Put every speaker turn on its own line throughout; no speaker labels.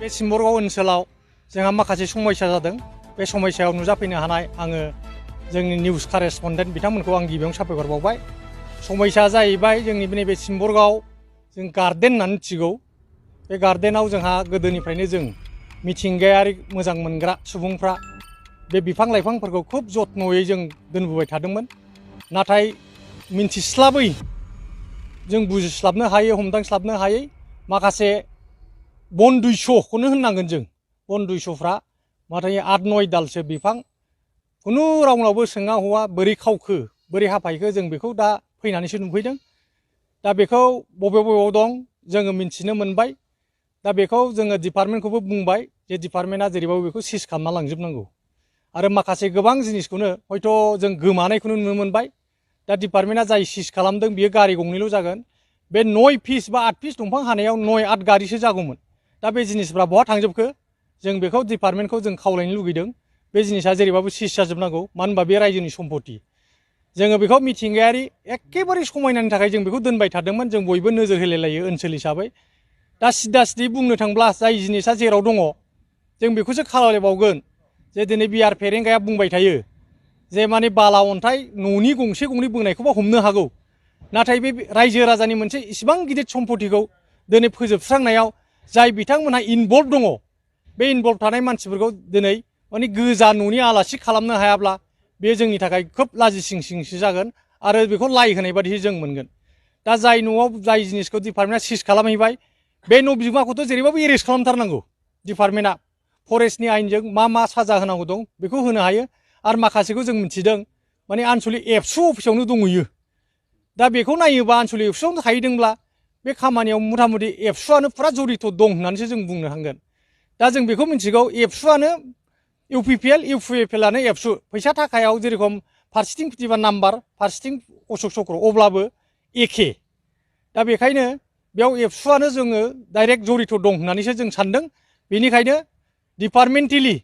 बे सिम्बरगाव ओनसोलाव जोंहा माखासे समस्या जादों। बे समस्यायाव नुजाफैनो हानाय आङो जोंनि निउस कारेस्पन्डेन्ट बिथांमोनखौ आं गिबियावनो साबायखर बावबाय। समस्याया जाहैबाय जोंनि नैबे सिम्बरगाव जों गार्डेन होननानै मिथिगौ। बे गार्डेनाव जोंहा गोदोनिफ्रायनो जों मिथिंगायारि मोजां मोनग्रा सुबुंफ्रा बे बिफां लाइफांफोरखौ खुब जत्नयै जों दोनबोबाय थादोंमोन। नाथाय मिन्थिस्लाबै जों बुजिस्लाबनो हायै हमदांस्लाबनो हायै माखासे बन दुइस'खौनो होननांगोन जों। बन दुइस'फ्रा नाथाय 8-9 दालसो बिफां खुनु रावनावबो सोङा हवा बोरै खावखो बोरै हाफायखो जों बेखौ दा फैनानैसो नुफैदों। दा बेखौ बबेयाव दं जोङो मिन्थिनो मोनबाय। दा बेखौ जोङो डिपार्टमेन्टखौबो बुंबाय जे डिपार्टमेन्टआ जेरैबाबो बेखौ सिज खालामना लांजोबनांगौ। आरो माखासे गोबां जिनिसखौनो हयथ' जों गोमानायखौनो नुनो मोनबाय। दा डिपार्टमेन्टआ जाय सिज खालामदों बियो गारि गंनैल' जागोन। बे 9 फिस बा 8 फिस दंफां हानायाव 9-8 गारिसो जागौमोन। दा बे जिनिसफ्रा बहा थांजोबखो जों बेखौ डिपार्टमेन्टखौ जों खावलायनो लुगैदों। बे जिनिसा जेरैबाबो सिज जाजोबनांगौ, मानो होनबा बे रायजोनि सम्पति। जोङो बेखौ मिथिंगायारि एखेबारे समायनानि थाखाय जों बेखौ दोनबाय थादोंमोन। जों बयबो नोजोर होलायलायो ओनसोल हिसाबै। दा सिदा सिदि बुंनो थांब्ला जाय जिनिसा जेराव दङ जों बेखौसो खावलायबावगोन जे दिनै बिआर फेरेंगाया बुंबाय थायो जे माने बाला अन्थाइ न'नि गंसे गंनै बोनायखौबा हमनो हागौ। नाथाय बे रायजो राजानि मोनसे इसिबां गिदिर सम्पतिखौ दिनै फोजोबस्रांनायाव जाय बिथांमोनहा इनभल्भ दङ, बे इनभल्भ थानाय मानसिफोरखौ दिनै माने गोजा न'नि आलासि खालामनो हायाब्ला बे जोंनि थाखाय खोब लाजिसिंसिंसो जागोन आरो बेखौ लाइ होनाय बादिसो जों मोनगोन। दा जाय न'आव जाय जिनिसखौ डिपार्टमेन्टआ सिज खालामहैबाय बे न' बिगोमाखौथ' जेरैबाबो एरेस्ट खालामथारनांगौ डिपार्टमेन्टआ। फरेस्टनि आयेनजों मा साजा होनांगौ दं बेखौ होनो हायो। आरो माखासेखौ जों मिथिदों माने आनसलिक एबसु अफिसावनो दंहैयो। दा बेखौ नायोबा आनसलिक एबसुआवनो थाहैदोंब्ला बे खामानियाव मथा मथि एबसुआनो फुरा जरित' दं होननानैसो जों बुंनो हांगोन। दा जों बेखौ मिथिगौ एबसुआनो इउपिपिएलआनो एबसु। फैसा थाखायाव जेरेखम फारसेथिं फिटिबा नाम्बार फारसेथिं अशक चक्र अब्लाबो एखे। दा बेखायनो बेयाव एबसुआनो जोङो डाइरेक्ट जरित' दं होननानैसो जों सानदों। बेनिखायनो डिपार्टमेन्टेलि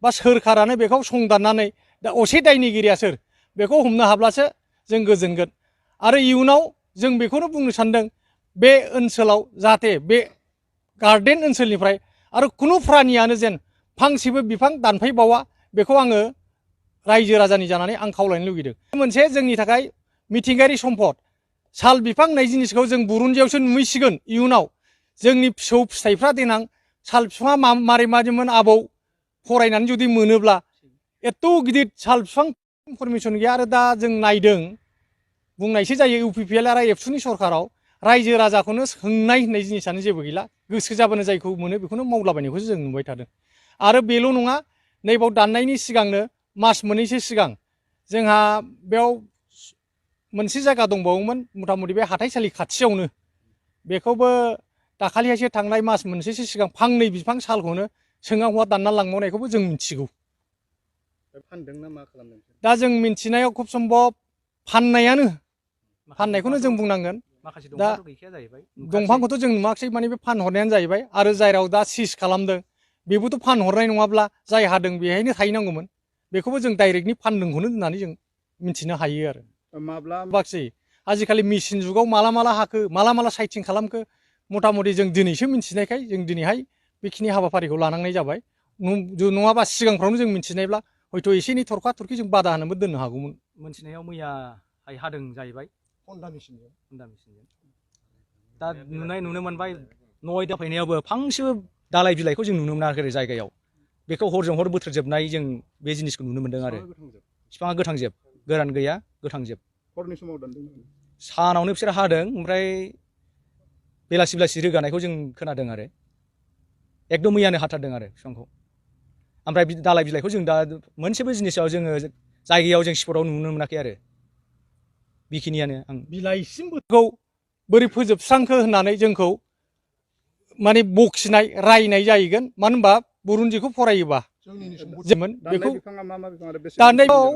बा सोरखारानो बेखौ संदाननानै दा असे दायनिगिरिया सोर बेखौ हमनो हाब्लासो जों गोजोनगोन। आरो इयुनाव जों बेखौनो बुंनो सानदों बे ओनसोलाव जाहाथे बे गार्डेन ओनसोलनिफ्राय आरो खुनु प्रानियानो जेन फांसेबो बिफां दानफायबावा बेखौ आङो रायजो राजानि जानानै आं खावलायनो लुगैदों। मोनसे जोंनि थाखाय मिथिंगायारि सम्पद साल बिफां होननाय जिनिसखौ जों बुरुन्दियावसो नुहैसिगोन इयुनाव। जोंनि फिसौ फिथाइफ्रा देनां साल बिफाङा मारै मारैमोन आबौ फरायनानै जुदि मोनोब्ला एथ' गिदिर साल बिफां इनफरमेसन गैया। आरो दा जों नायदों बुंनायसो जायो इउपिपिएल आरो एबसुनि सरखाराव रायजो राजाखौनो सोंनाय होननाय जिनिसानो जेबो गैला। गोसो जाबानो जायखौ मोनो बेखौनो मावलाबायनायखौसो जों नुबाय थादों। आरो बेल' नङा, नैबाव दाननायनि सिगांनो मास मोननैसो सिगां जोंहा बेयाव मोनसे जायगा दंबावोमोन मथा मथि बे हाथाइसालि खाथियावनो। बेखौबो दाखालिहायसो थांनाय मास मोनसेसो सिगां फांनै बिफां सालखौनो सोङा हवा दानना लांबावनायखौबो जों मिथिगौ।
फानदोंना मा खालामदों?
दा जों मिथिनायाव खुब सम्भब फाननायखौनो जों बुंनांगोन। दा दंफांखौथ' जों नुवाखिसै माने बे फानहरनायानो जाहैबाय। आरो जायराव दा सिज खालामदों बेबोथ' फानहरनाय नङाब्ला जाय हादों बेहायनो थाहैनांगौमोन। बेखौबो जों डाइरेक्टलि फानदोंखौनो होननानै जों मिथिनो हायो आरो।
माब्ला
बाखसै आजिखालि मेसिन जुगाव माला हाखो माला साइटिं खालामखो मथा मथि जों दिनैसो मिथिनायखाय जों दिनैहाय बेखिनि हाबाफारिखौ लानांनाय जाबाय। नङाबा सिगांफ्रावनो जों मिथिनायब्ला हयथ' एसे एनै थरखा थरखि जों बादा होनोबो दोननो हागौमोन।
मोनथिनायाव मैयाहाय हादों जाहैबाय हन्डा मेसिनजों। दा नुनो मोनबाय नयदा फैनायावबो फांसेबो दालाय बिलाइखौ जों नुनो मोनाखै जायगायाव। बेखौ हरजों हर बोथ्रोदजोबनाय जों बे जिनिसखौ नुनो मोनदों आरो। बिफाङा गोथांजोब, गोरान गैया गोथांजोब।
हरनि समाव दानदों।
सानावनो बिसोर हादों ओमफ्राय बेलासि रोगानायखौ जों खोनादों आरो। एकदम मैयानो हाथारदों आरो बिफांखौ। ओमफ्राय दालाय बिलाइखौ जों दा मोनसेबो जिनिसाव जोङो जायगायाव जों स्पटआव नुनो मोनाखै आरो। बेखिनियानो आं
बिलाइसिमबोखौ बोरै फोजोबस्रांखो होननानै जोंखौ माने बखिनाय रायनाय जाहैगोन। मानो होनबा बुरुन्जिखौ फरायोबा जोंमोन बेखौ दाननायाव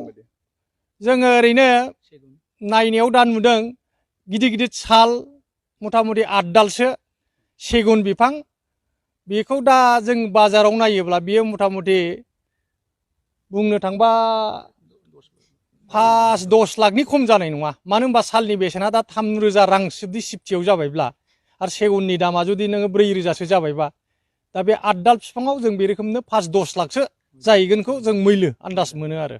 जोङो ओरैनो नायनायाव दा नुदों गिदिर गिदिर साल मथा मथि 8 दालसो सेगुन बिफां। बेखौ दा जों बाजाराव नायोब्ला बियो मथा मथि बुंनो थांबा 5-10 लाखनि खम जानाय नङा। मानो होनबा सालनि बेसेना दा 3,000 रां जुदि सिफटियाव जाबायब्ला आरो सेगुननि दामा जुदि नोङो 4,000सो जाबायबा दा बे 8 दाल बिफाङाव जों बे रोखोमनो 5-10 लाखसो जाहैगोनखौ जों मैलो आन्दाज मोनो आरो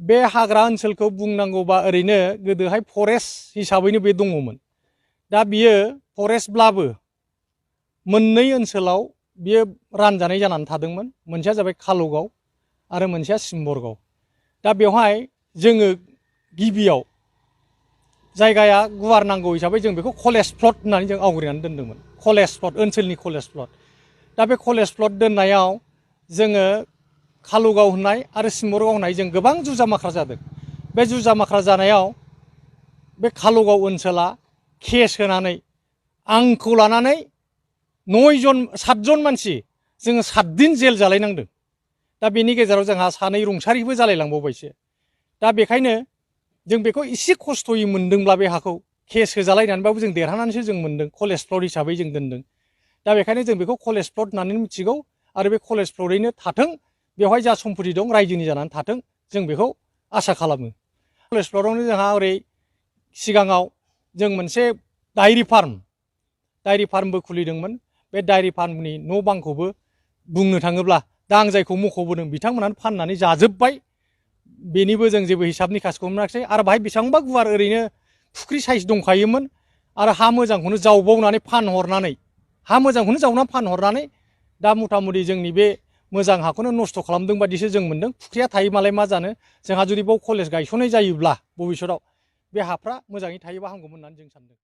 बे हाग्रा ओनसोलखौ बुंनांगौबा ओरैनो गोदोहाय फरेस्ट हिसाबैनो बे दङमोन दा बियो फरेस्टब्लाबो मोननै ओनसोलाव बियो रानजानाय जानानै थादोंमोन मोनसेया जाबाय कालुगाव आरो मोनसेया सिम्बरगाव दा बेवहाय जोङो गिबियाव जायगाया गुवार नांगौ हिसाबै जों बेखौ कलेज प्लट होननानै जों आवग्रिनानै दोनदोंमोन कलेज प्लट ओनसोलनि कलेज प्लट दा बे कलेज प्लट दोननायाव जोङो कालुगाव होननाय आरो सिम्बरगाव होननाय जों गोबां जुजामाख्रा जादों बे जुजामाख्रा जानायाव बे कालुगाव ओनसोला केस होनानै आंखौ लानानै 7 जन मानसि जोङो 7 दिन जेल जालायनांदों दा बेनि गेजेराव जोंहा 2 रुंसारिबो जालायलांबावबायसो दा बेखायनो जों बेखौ एसे खस्थ'यै मोनदोंब्ला बे हाखौ केस होजालायनानैबाबो जों देरहानानैसो जों मोनदों कलेज प्लट हिसाबै जों दोनदों दा बेखायनो जों बेखौ कलेज प्लट होननानै मिथिगौ आरो बे कलेज प्लटैनो थाथों बेवहाय जा सम्पति दं रायजोनि जानानै थाथों जों बेखौ आसा खालामो कलेज प्लटआवनो जोंहा ओरै सिगाङाव जों मोनसे डायरि फार्मबो खुलिदोंमोन बे डायरि फार्मनि न' बांखौबो बुंनो थाङोब्ला दा आं जायखौ मख'बोदों बिथांमोनानो फाननानै जाजोब्बाय बेनिबो जों जेबो हिसाब निकासखौ मोनाखिसै आरो बाहाय बेसेबांबा गुवार ओरैनो फुख्रि साइज दंखायोमोन आरो हा मोजांखौनो जावबावनानै फानहरनानै हा मोजांखौनो जावनानै फानहरनानै दा मथा मथि जोंनि बे मोजां हाखौनो नस्थ' खालामदों बादिसो जों मोनदों फुख्रिया थायो मालाय मा जानो जोंहा जुदि बाव कलेज गायसननाय जायोब्ला भबिष्यतआव बे हाफ्रा मोजाङै थायोबा हामगौमोन होननानै जों सानदों